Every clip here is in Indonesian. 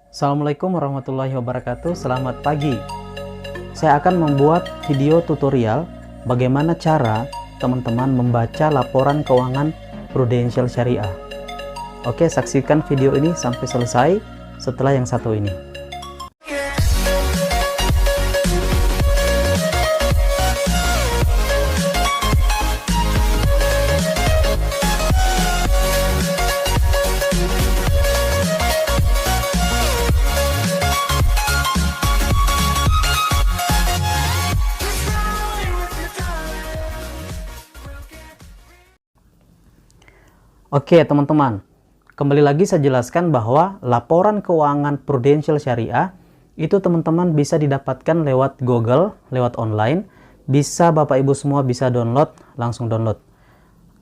Assalamualaikum warahmatullahi wabarakatuh. Selamat pagi. Saya akan membuat video tutorial bagaimana cara teman-teman membaca laporan keuangan prudensial syariah. Oke, saksikan video ini sampai selesai setelah yang satu ini. Oke teman-teman, kembali lagi saya jelaskan bahwa laporan keuangan prudensial syariah itu teman-teman bisa didapatkan lewat Google, lewat online. Bisa Bapak Ibu semua bisa download, langsung download.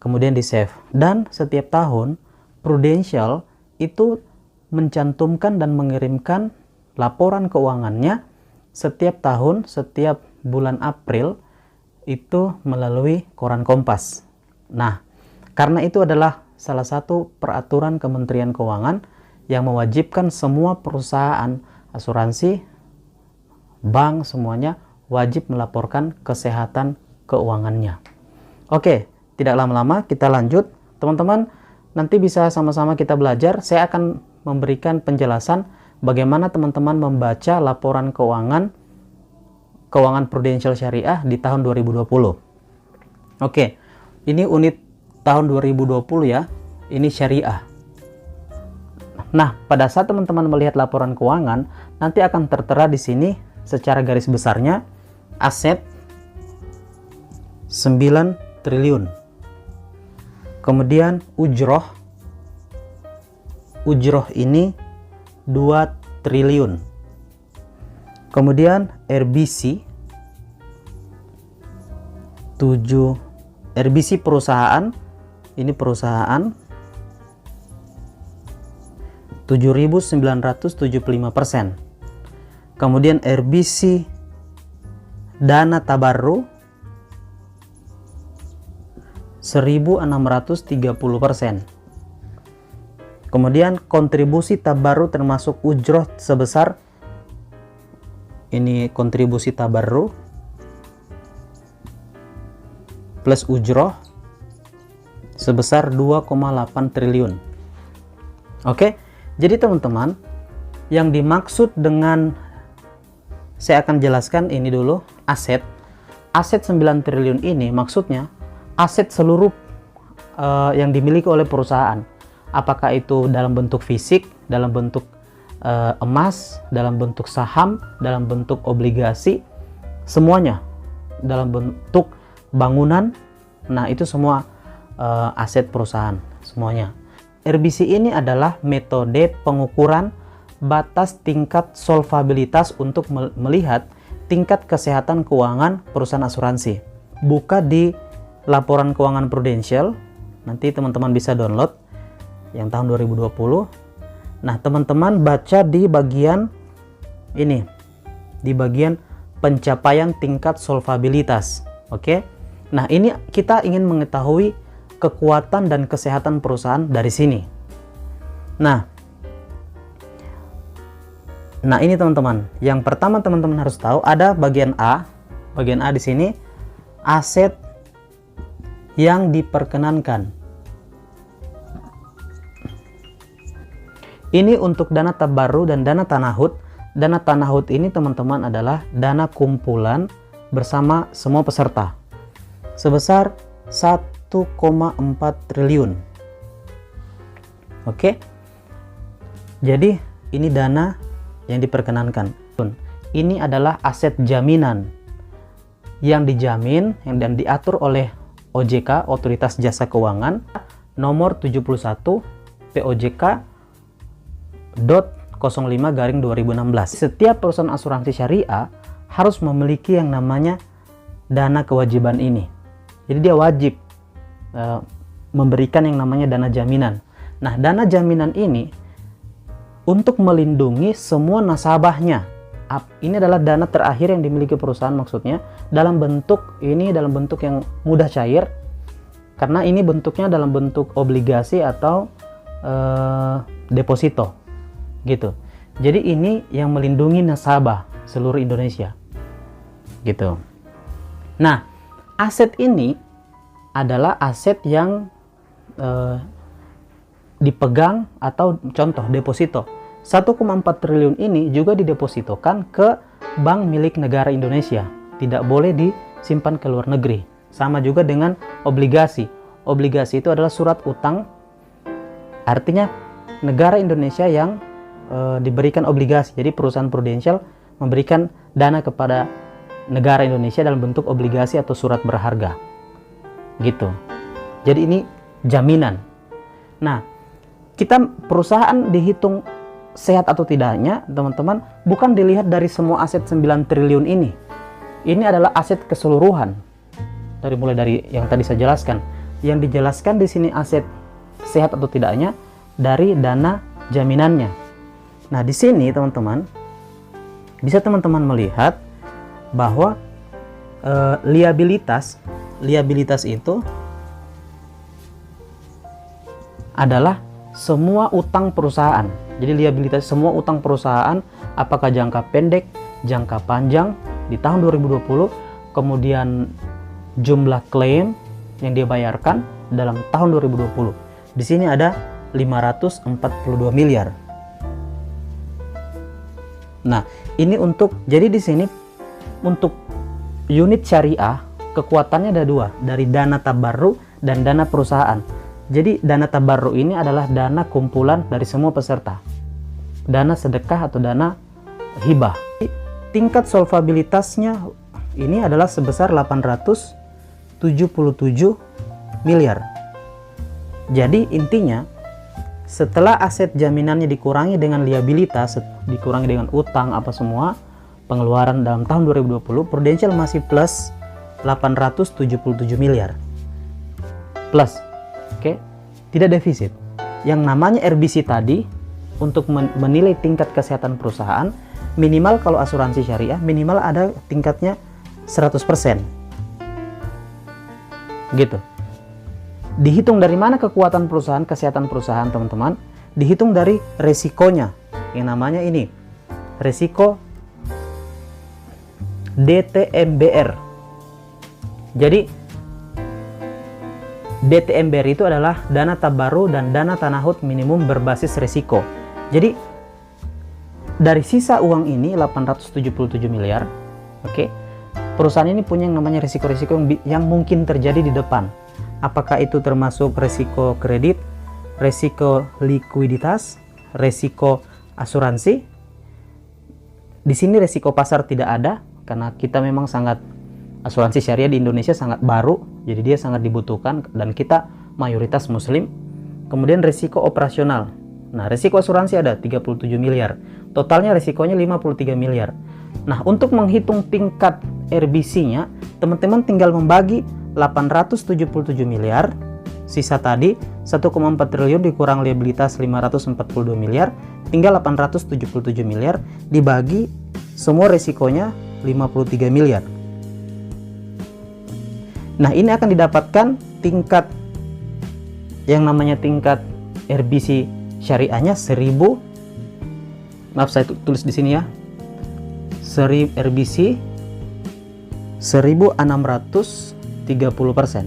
Kemudian di save. Dan setiap tahun Prudential itu mencantumkan dan mengirimkan laporan keuangannya setiap tahun, setiap bulan April itu melalui koran Kompas. Nah, karena itu adalah salah satu peraturan Kementerian Keuangan yang mewajibkan semua perusahaan asuransi, bank, semuanya wajib melaporkan kesehatan keuangannya. Oke, tidak lama-lama kita lanjut. Teman-teman, nanti bisa sama-sama kita belajar. Saya akan memberikan penjelasan bagaimana teman-teman membaca laporan keuangan prudensial syariah di tahun 2020. Oke, ini unit tahun 2020 ya, ini syariah. Nah, pada saat teman-teman melihat laporan keuangan, nanti akan tertera di sini secara garis besarnya aset 9 triliun. Kemudian ujroh ini 2 triliun. Kemudian RBC perusahaan, ini perusahaan 7.975%. Kemudian RBC dana tabarru 1.630%. Kemudian kontribusi tabarru termasuk ujroh sebesar, ini kontribusi tabarru plus ujroh sebesar 2,8 triliun. Oke, jadi teman-teman, yang dimaksud dengan, saya akan jelaskan ini dulu, aset 9 triliun ini maksudnya aset seluruh yang dimiliki oleh perusahaan. Apakah itu dalam bentuk fisik, dalam bentuk emas, dalam bentuk saham, dalam bentuk obligasi, semuanya, dalam bentuk bangunan. Nah, itu semua aset perusahaan semuanya. RBC ini adalah metode pengukuran batas tingkat solvabilitas untuk melihat tingkat kesehatan keuangan perusahaan asuransi. Buka di laporan keuangan prudensial, nanti teman-teman bisa download yang tahun 2020. Nah, teman-teman baca di bagian ini, di bagian pencapaian tingkat solvabilitas. Oke. Nah, ini kita ingin mengetahui kekuatan dan kesehatan perusahaan dari sini. Nah ini teman-teman, yang pertama teman-teman harus tahu ada bagian A. Bagian A di sini aset yang diperkenankan. Ini untuk dana tabarru dan dana tanahud. Dana tanahud ini teman-teman adalah dana kumpulan bersama semua peserta sebesar 1,4 triliun. Oke. Jadi ini dana yang diperkenankan. Ini adalah aset jaminan yang dijamin dan diatur oleh OJK, Otoritas Jasa Keuangan, nomor 71 POJK.05/2016. Setiap perusahaan asuransi syariah harus memiliki yang namanya dana kewajiban ini. Jadi dia wajib memberikan yang namanya dana jaminan. Nah, dana jaminan ini untuk melindungi semua nasabahnya. Ini adalah dana terakhir yang dimiliki perusahaan, maksudnya dalam bentuk yang mudah cair, karena ini bentuknya dalam bentuk obligasi atau deposito gitu. Jadi ini yang melindungi nasabah seluruh Indonesia. Gitu. Nah, aset ini adalah aset yang dipegang atau contoh deposito. 1,4 triliun ini juga didepositokan ke bank milik negara Indonesia. Tidak boleh disimpan ke luar negeri. Sama juga dengan obligasi. Obligasi itu adalah surat utang. Artinya negara Indonesia yang diberikan obligasi. Jadi perusahaan prudensial memberikan dana kepada negara Indonesia dalam bentuk obligasi atau surat berharga. Gitu. Jadi ini jaminan. Nah, perusahaan dihitung sehat atau tidaknya, teman-teman, bukan dilihat dari semua aset 9 triliun ini. Ini adalah aset keseluruhan. Mulai dari yang tadi saya jelaskan. Yang dijelaskan di sini aset sehat atau tidaknya dari dana jaminannya. Nah, di sini teman-teman bisa teman-teman melihat bahwa liabilitas itu adalah semua utang perusahaan. Jadi liabilitas semua utang perusahaan, apakah jangka pendek, jangka panjang di tahun 2020, kemudian jumlah klaim yang dia bayarkan dalam tahun 2020. Di sini ada 542 miliar. Nah, ini jadi di sini untuk unit syariah kekuatannya ada dua, dari dana tabarru dan dana perusahaan. Jadi dana tabarru ini adalah dana kumpulan dari semua peserta, dana sedekah atau dana hibah. Tingkat solvabilitasnya ini adalah sebesar 877 miliar. Jadi intinya setelah aset jaminannya dikurangi dengan liabilitas, dikurangi dengan utang apa semua, pengeluaran dalam tahun 2020, Prudential masih plus 877 miliar. Plus. Oke, tidak defisit. Yang namanya RBC tadi untuk menilai tingkat kesehatan perusahaan, minimal kalau asuransi syariah minimal ada tingkatnya 100%. Gitu. Dihitung dari mana kekuatan perusahaan, kesehatan perusahaan, teman-teman? Dihitung dari resikonya. Yang namanya ini, resiko DTMBR. Jadi DTMBR itu adalah dana tabarru dan dana tanahut minimum berbasis risiko. Jadi dari sisa uang ini 877 miliar, oke, perusahaan ini punya yang namanya risiko-risiko yang mungkin terjadi di depan. Apakah itu termasuk risiko kredit, risiko likuiditas, risiko asuransi? Di sini risiko pasar tidak ada karena kita memang asuransi syariah di Indonesia sangat baru, jadi dia sangat dibutuhkan dan kita mayoritas muslim. Kemudian risiko operasional. Nah, risiko asuransi ada 37 miliar. Totalnya risikonya 53 miliar. Nah, untuk menghitung tingkat RBC-nya, teman-teman tinggal membagi 877 miliar, sisa tadi 1,4 triliun dikurang liabilitas 542 miliar, tinggal 877 miliar dibagi semua risikonya 53 miliar. Nah, ini akan didapatkan tingkat yang namanya tingkat RBC syariahnya 1000. Maaf, saya tulis di sini ya. RBC 1630%.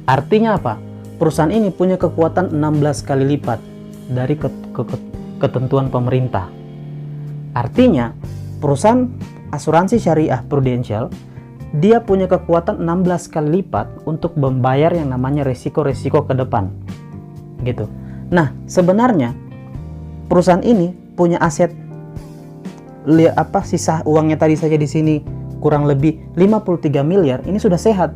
Artinya apa? Perusahaan ini punya kekuatan 16 kali lipat dari ketentuan pemerintah. Artinya, perusahaan asuransi syariah Prudential dia punya kekuatan 16 kali lipat untuk membayar yang namanya resiko-resiko ke depan. Gitu. Nah, sebenarnya perusahaan ini punya aset sisa uangnya tadi saja di sini kurang lebih 53 miliar, ini sudah sehat.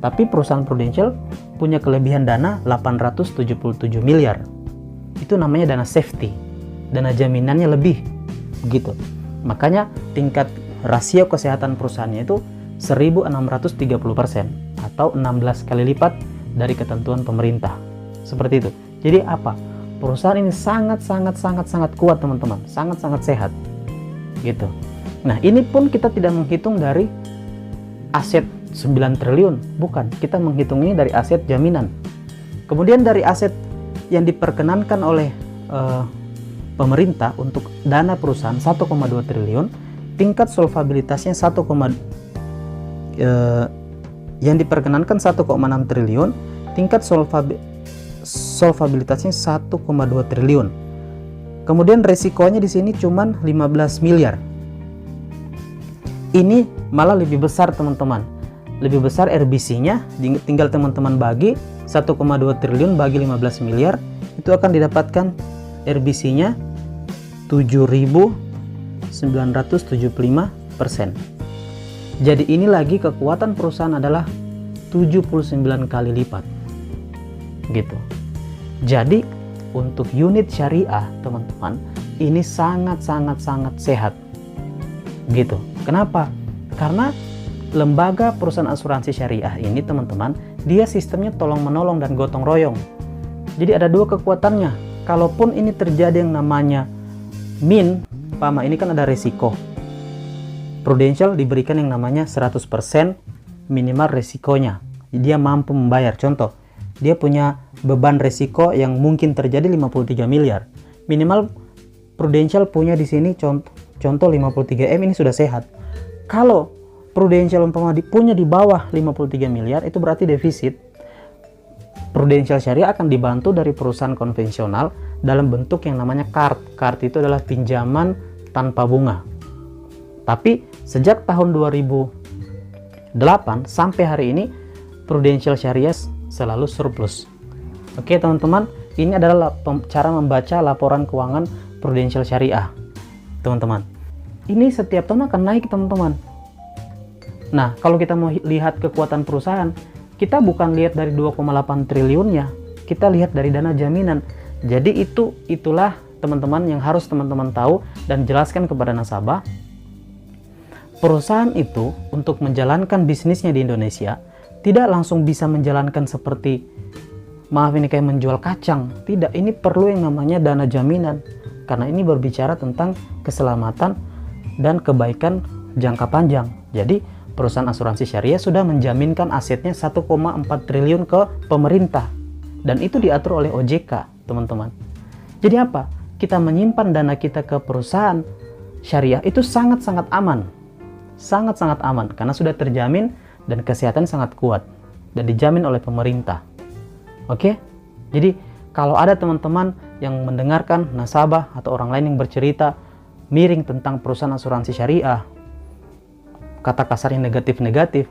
Tapi perusahaan Prudential punya kelebihan dana 877 miliar. Itu namanya dana safety. Dana jaminannya lebih. Begitu. Makanya tingkat rasio kesehatan perusahaannya itu 1630% atau 16 kali lipat dari ketentuan pemerintah. Seperti itu. Jadi apa? Perusahaan ini sangat kuat, teman-teman. Sangat sehat. Gitu. Nah, ini pun kita tidak menghitung dari aset 9 triliun, bukan. Kita menghitung ini dari aset jaminan. Kemudian dari aset yang diperkenankan oleh pemerintah untuk dana perusahaan 1,2 triliun, tingkat solvabilitasnya yang diperkenankan 1,6 triliun, tingkat solvabilitasnya 1,2 triliun. Kemudian resikonya di sini cuman 15 miliar. Ini malah lebih besar teman-teman. Lebih besar RBC-nya, tinggal teman-teman bagi 1,2 triliun bagi 15 miliar, itu akan didapatkan RBC-nya 7.975%. Jadi ini lagi kekuatan perusahaan adalah 79 kali lipat. Gitu. Jadi untuk unit syariah, teman-teman, ini sangat sehat. Gitu. Kenapa? Karena lembaga perusahaan asuransi syariah ini, teman-teman, dia sistemnya tolong-menolong dan gotong royong. Jadi ada dua kekuatannya. Kalaupun ini terjadi yang namanya PAMA, ini kan ada resiko. Prudential diberikan yang namanya 100% minimal resikonya. Dia mampu membayar. Contoh, dia punya beban resiko yang mungkin terjadi 53 miliar. Minimal Prudential punya di sini contoh 53M, ini sudah sehat. Kalau Prudential punya di bawah 53 miliar, itu berarti defisit. Prudential Syariah akan dibantu dari perusahaan konvensional dalam bentuk yang namanya CARD. CARD itu adalah pinjaman tanpa bunga. Tapi sejak tahun 2008 sampai hari ini, Prudential Syariah selalu surplus. Oke teman-teman, ini adalah cara membaca laporan keuangan Prudential Syariah. Teman-teman, ini setiap tahun akan naik teman-teman. Nah, kalau kita mau lihat kekuatan perusahaan, kita bukan lihat dari 2,8 triliunnya, kita lihat dari dana jaminan. Jadi itulah teman-teman yang harus teman-teman tahu dan jelaskan kepada nasabah. Perusahaan itu untuk menjalankan bisnisnya di Indonesia tidak langsung bisa menjalankan seperti, maaf ini kayak menjual kacang. Tidak, ini perlu yang namanya dana jaminan. Karena ini berbicara tentang keselamatan dan kebaikan jangka panjang. Jadi perusahaan asuransi syariah sudah menjaminkan asetnya 1,4 triliun ke pemerintah. Dan itu diatur oleh OJK, teman-teman. Jadi apa? Kita menyimpan dana kita ke perusahaan syariah itu sangat-sangat aman. Sangat-sangat aman karena sudah terjamin dan kesehatan sangat kuat dan dijamin oleh pemerintah. Oke? Jadi kalau ada teman-teman yang mendengarkan nasabah atau orang lain yang bercerita miring tentang perusahaan asuransi syariah, kata kasarnya negatif-negatif,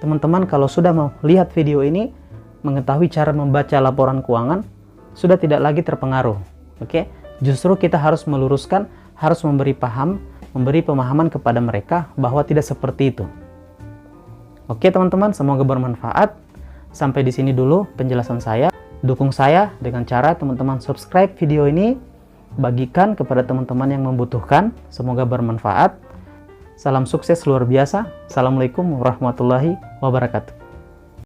teman-teman kalau sudah mau lihat video ini, mengetahui cara membaca laporan keuangan, sudah tidak lagi terpengaruh. Oke? Justru kita harus meluruskan, harus memberi pemahaman kepada mereka bahwa tidak seperti itu. Oke teman-teman, semoga bermanfaat. Sampai di sini dulu penjelasan saya. Dukung saya dengan cara teman-teman subscribe video ini, bagikan kepada teman-teman yang membutuhkan. Semoga bermanfaat. Salam sukses luar biasa. Assalamualaikum warahmatullahi wabarakatuh.